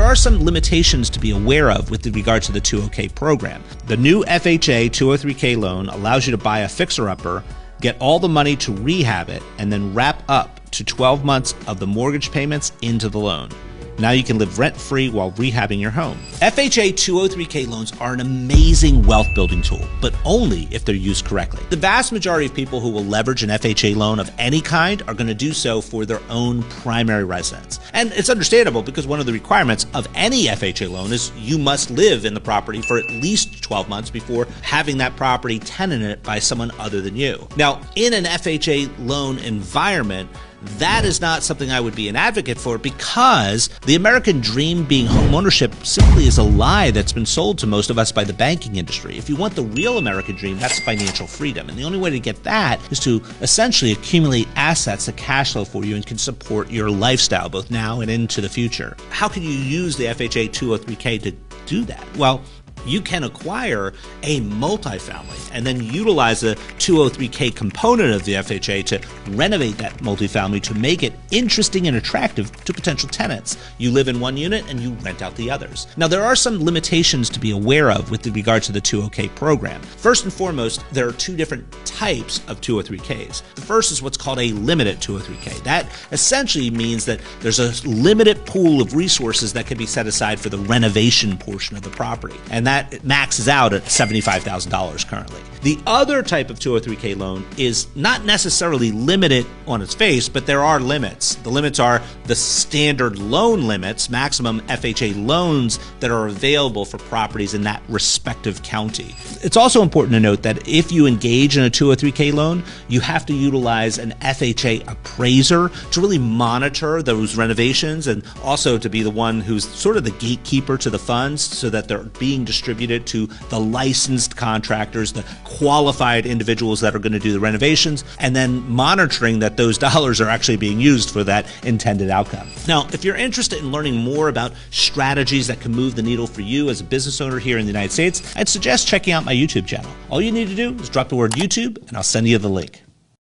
there are some limitations to be aware of with regard to the 2OK program. The new FHA 203K loan allows you to buy a fixer-upper, get all the money to rehab it, and then wrap up to 12 months of the mortgage payments into the loan. Now you can live rent-free while rehabbing your home. FHA 203K loans are an amazing wealth-building tool, but only if they're used correctly. The vast majority of people who will leverage an FHA loan of any kind are going to do so for their own primary residence. And it's understandable because one of the requirements of any FHA loan is you must live in the property for at least 12 months before having that property tenanted by someone other than you. Now, in an FHA loan environment, that is not something I would be an advocate for, because the American dream being homeownership simply is a lie that's been sold to most of us by the banking industry. If you want the real American dream, that's financial freedom. And the only way to get that is to essentially accumulate assets that cash flow for you and can support your lifestyle both now and into the future. How can you use the FHA 203K to do that? Well, you can acquire a multifamily and then utilize the 203K component of the FHA to renovate that multifamily to make it interesting and attractive to potential tenants. You live in one unit and you rent out the others. Now, there are some limitations to be aware of with regard to the 2OK program. First and foremost, there are two different types of 203Ks. The first is what's called a limited 203K. That essentially means that there's a limited pool of resources that can be set aside for the renovation portion of the property. And that maxes out at $75,000 currently. The other type of 203K loan is not necessarily limited on its face, but there are limits. The limits are the standard loan limits, maximum FHA loans that are available for properties in that respective county. It's also important to note that if you engage in a 203K loan, you have to utilize an FHA appraiser to really monitor those renovations and also to be the one who's sort of the gatekeeper to the funds so that they're being distributed to the licensed contractors, the qualified individuals that are going to do the renovations, and then monitoring that those dollars are actually being used for that intended outcome. Now, if you're interested in learning more about strategies that can move the needle for you as a business owner here in the United States, I'd suggest checking out my YouTube channel. All you need to do is drop the word YouTube and I'll send you the link.